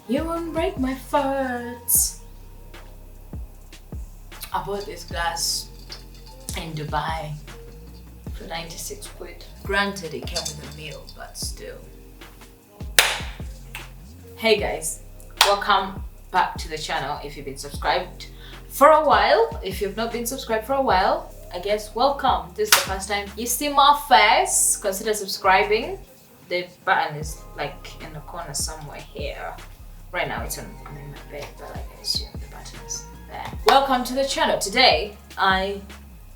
You won't break my farts. I bought this glass in Dubai for 96 quid. Granted, it came with a meal, but still. Hey guys, welcome back to the channel. If you've been subscribed for a while, if you've not been subscribed for a while, I guess welcome. This is the first time you see my face, consider subscribing. The button is like in the corner somewhere here. Right now I'm in my bed, but like I assume the button is there. Welcome to the channel. Today I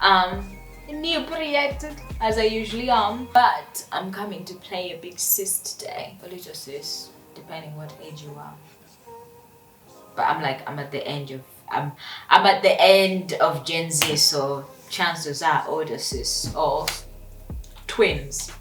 am inebriated as I usually am, but I'm coming to play a big sis today, a little sis, depending what age you are. But I'm at the end of Gen Z, so chances are older sis or twins.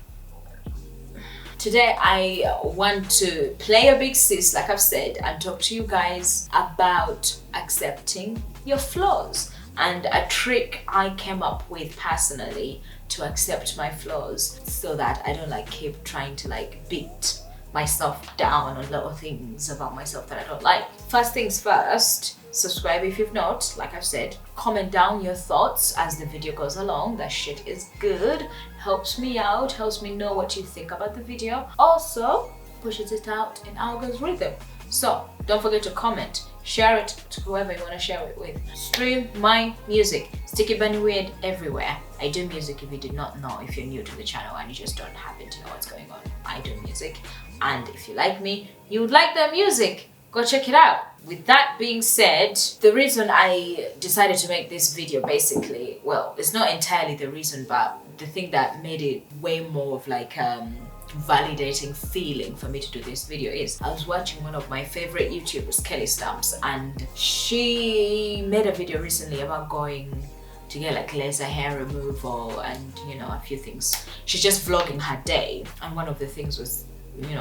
Today I want to play a big sis, like I've said, and talk to you guys about accepting your flaws and a trick I came up with personally to accept my flaws so that I don't keep trying to beat myself down on little things about myself that I don't like. First things first, subscribe if you've not, like I've said. Comment down your thoughts as the video goes along. That shit is good, helps me out, helps me know what you think about the video. Also pushes it out in algorithm. So don't forget to comment, share it to whoever you want to share it with. Stream my music, Sticky Bunny Weird everywhere. I do music, if you did not know, if you're new to the channel and you just don't happen to know what's going on. I do music, and if you like me, you would like the music, go check it out. With that being said, the reason I decided to make this video, basically, well, it's not entirely the reason, but the thing that made it way more of validating feeling for me to do this video is I was watching one of my favorite YouTubers, Kelly Stamps, and she made a video recently about going to get laser hair removal and a few things. She's just vlogging her day, and one of the things was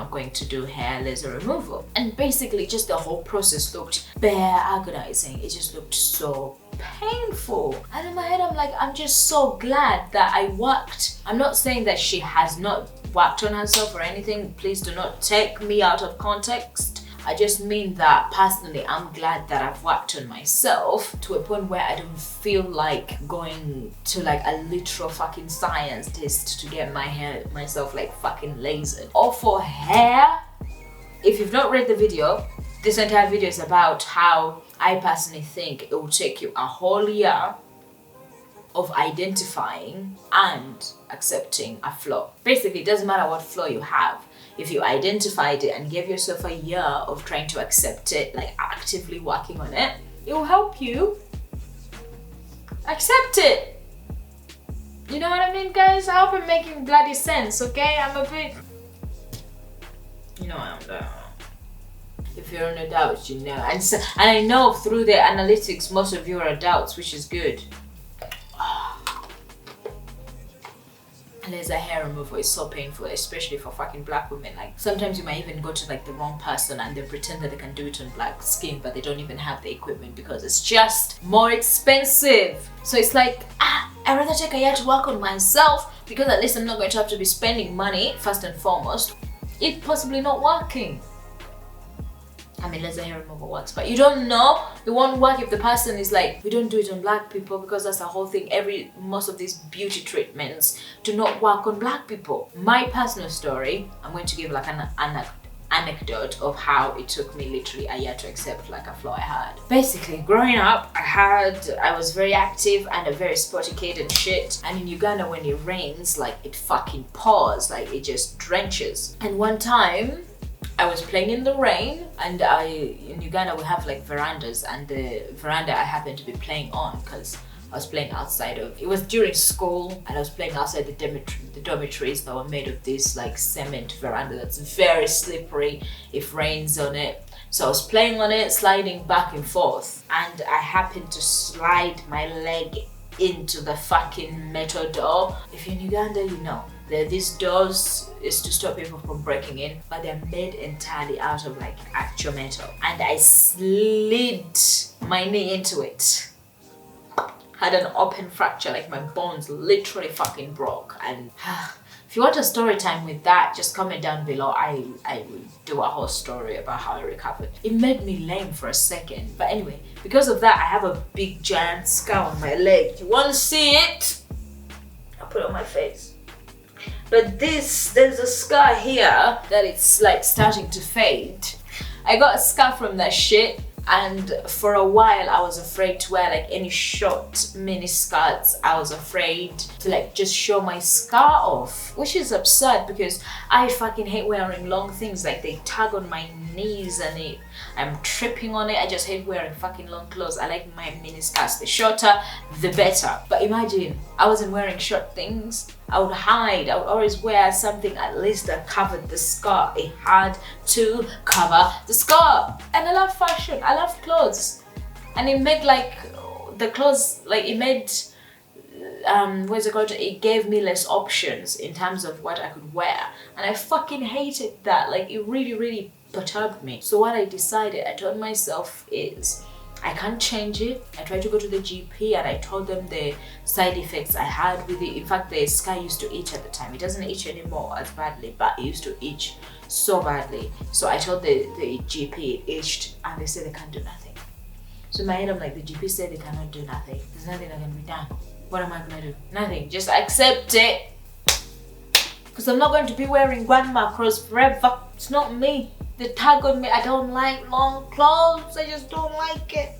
going to do hair laser removal, and basically just the whole process looked bare agonizing. It just looked so painful, and in my head I'm just so glad that I worked. I'm not saying that she has not worked on herself or anything, please do not take me out of context. I just mean that personally I'm glad that I've worked on myself to a point where I don't feel like going to a literal fucking scientist to get myself fucking lasered. Or for hair, if you've not read the video, this entire video is about how I personally think it will take you a whole year of identifying and accepting a flaw. Basically, it doesn't matter what flaw you have. If you identified it and gave yourself a year of trying to accept it, actively working on it, it will help you accept it. You know what I mean, guys? I hope I'm making bloody sense, okay? I'm a bit... I'm down. If you're in a doubt, And I know through the analytics, most of you are adults, which is good. Laser hair removal is so painful, especially for fucking black women. Sometimes you might even go to the wrong person and they pretend that they can do it on black skin, but they don't even have the equipment because it's just more expensive. So it's I'd rather take a year to work on myself, because at least I'm not going to have to be spending money, first and foremost, it possibly not working. I mean, laser hair removal works, but you don't know. It won't work if the person is we don't do it on black people, because that's the whole thing. Most of these beauty treatments do not work on black people. My personal story, I'm going to give an anecdote of how it took me literally a year to accept a flaw I had. Basically, growing up, I was very active and a very sporty kid and shit. And in Uganda, when it rains, it fucking pours, it just drenches. And one time, I was playing in the rain, and in Uganda we have verandas, and the veranda I happened to be playing on because I was playing outside of, it was during school, and I was playing outside the dormitories that were made of this cement veranda that's very slippery if rains on it. So I was playing on it, sliding back and forth, and I happened to slide my leg into the fucking metal door. If you're in Uganda, these doors is to stop people from breaking in, but they're made entirely out of actual metal. And I slid my knee into it. Had an open fracture, my bones literally fucking broke. And If you want a story time with that, just comment down below. I will do a whole story about how I recovered. It made me lame for a second. But anyway, because of that, I have a big giant scar on my leg. You want to see it? I'll put it on my face. But there's a scar here that it's like starting to fade. I got a scar from that shit. And for a while I was afraid to wear like any short mini skirts. I was afraid to like just show my scar off, which is absurd because I fucking hate wearing long things. Like they tug on my knees and I'm tripping on it. I just hate wearing fucking long clothes. I like my mini skirts. The shorter, the better. But imagine I wasn't wearing short things. I would hide. I would always wear something at least that covered the scar. It had to cover the scar. And I love fashion. I love clothes. And it made like the clothes, like it made, what's it called? It gave me less options in terms of what I could wear. And I fucking hated that. Like it really, really perturbed me. So what I decided, I told myself is, I can't change it. I tried to go to the GP and I told them the side effects I had with it. In fact, the scar used to itch at the time. It doesn't itch anymore as badly, but it used to itch so badly. So I told the GP it itched and they said they can't do nothing. So in my head, I'm like, the GP said they cannot do nothing. There's nothing that can be done. What am I gonna do? Nothing. Just accept it. Because I'm not going to be wearing grandma clothes forever. It's not me. The tag on me, I don't like long clothes. I just don't like it.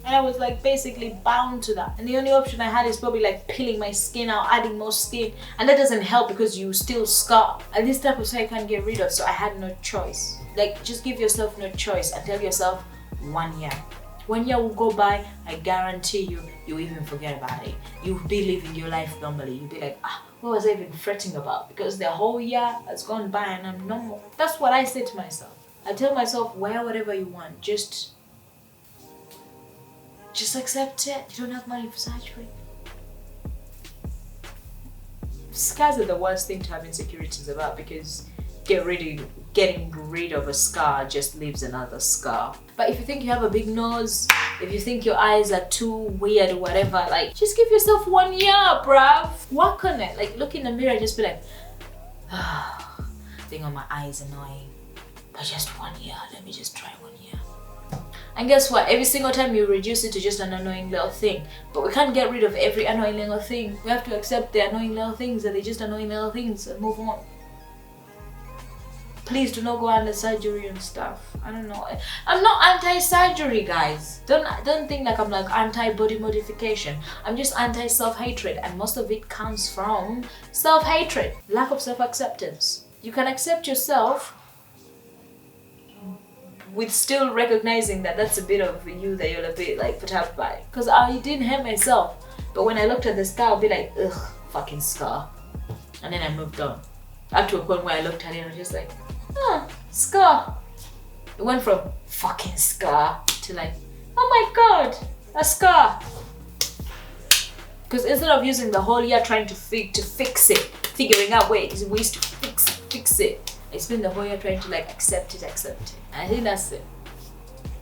And I was like basically bound to that. And the only option I had is probably like peeling my skin out, adding more skin. And that doesn't help because you still scar. And this type of scar I can't get rid of, so I had no choice. Like just give yourself no choice and tell yourself 1 year. 1 year will go by, I guarantee you even forget about it. You'll be living your life normally. You'll be like, what was I even fretting about? Because the whole year has gone by and I'm normal. That's what I say to myself. I tell myself, wear whatever you want. Just accept it. You don't have money for surgery. Scars are the worst thing to have insecurities about because getting rid of a scar just leaves another scar. But if you think you have a big nose, if you think your eyes are too weird or whatever, like just give yourself 1 year, bruv. Work on it. Like look in the mirror and just be like, thing on my eye is annoying. But just 1 year, let me just try 1 year. And guess what? Every single time you reduce it to just an annoying little thing. But we can't get rid of every annoying little thing. We have to accept the annoying little things, that they're just annoying little things, and move on. Please do not go under surgery and stuff. I don't know. I'm not anti-surgery, guys. Don't think like I'm like anti-body modification. I'm just anti-self-hatred, and most of it comes from self-hatred, lack of self-acceptance. You can accept yourself with still recognizing that that's a bit of you that you're a bit like put up by. Because I didn't hate myself, but when I looked at the scar, I'll be like, ugh, fucking scar. And then I moved on. Up to a point where I looked at it and I was just like, scar. It went from fucking scar to like, oh my god, a scar. Because instead of using the whole year trying to fix it, figuring out ways to fix it, I spent the whole year trying to like accept it. And I think that's it.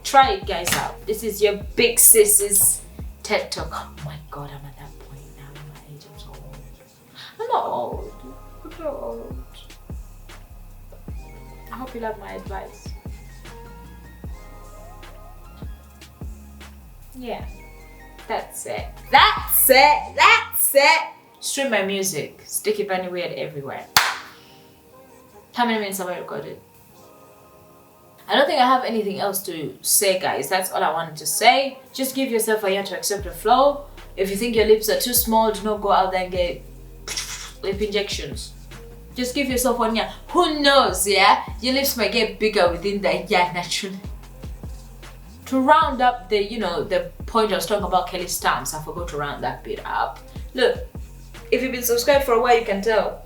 Try it, guys, out. This is your big sis's TED Talk. Oh my god, I'm at that point now in my age. I'm so old. I'm not old. I'm so old. I hope you love my advice. Yeah, that's it. Stream my music. Sticky Bunny Weird everywhere. How many minutes have I recorded? I don't think I have anything else to say, guys. That's all I wanted to say. Just give yourself a year to accept the flow. If you think your lips are too small, do not go out there and get lip injections. Just give yourself 1 year. Who knows, yeah? Your lips might get bigger within that year naturally. To round up the, the point I was talking about Kelly stamps, I forgot to round that bit up. Look, if you've been subscribed for a while, you can tell.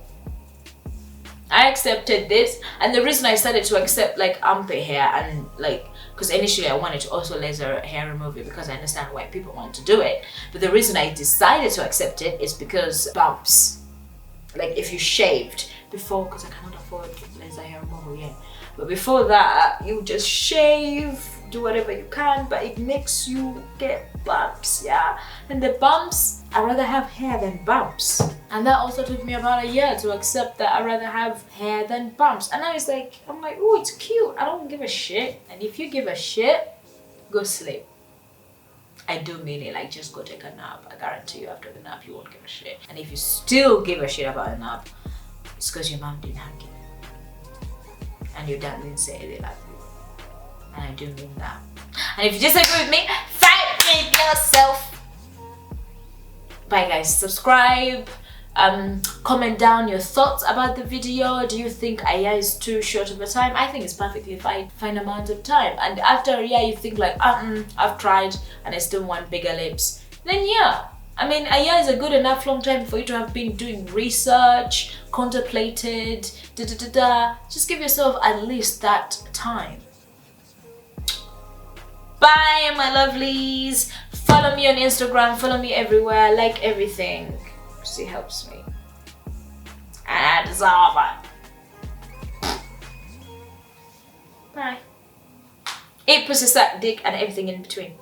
I accepted this, and the reason I started to accept like armpit hair and like, because initially I wanted to also laser hair removal because I understand why people want to do it, but the reason I decided to accept it is because bumps, like if you shaved before, because I cannot afford laser hair removal yet, but before that you just shave, do whatever you can, but it makes you get bumps, yeah? And the bumps, I'd rather have hair than bumps. And that also took me about a year to accept that I'd rather have hair than bumps. And now it's like, I'm like, oh, it's cute. I don't give a shit. And if you give a shit, go sleep. I do mean it, like just go take a nap. I guarantee you after the nap you won't give a shit. And if you still give a shit about a nap, it's because your mom didn't hug you. And your dad didn't say they love you. And I do mean that. And if you disagree with me, fight with yourself. Bye guys, subscribe. Comment down your thoughts about the video. Do you think a year is too short of a time? I think it's perfectly fine amount of time. And after a year you think like, I've tried and I still want bigger lips, then yeah. I mean, a year is a good enough long time for you to have been doing research, contemplated, Just give yourself at least that time. Bye, my lovelies. Follow me on Instagram, follow me everywhere, like everything. It helps me. And I deserve it. Bye. Eat pussy, suck dick, and everything in between.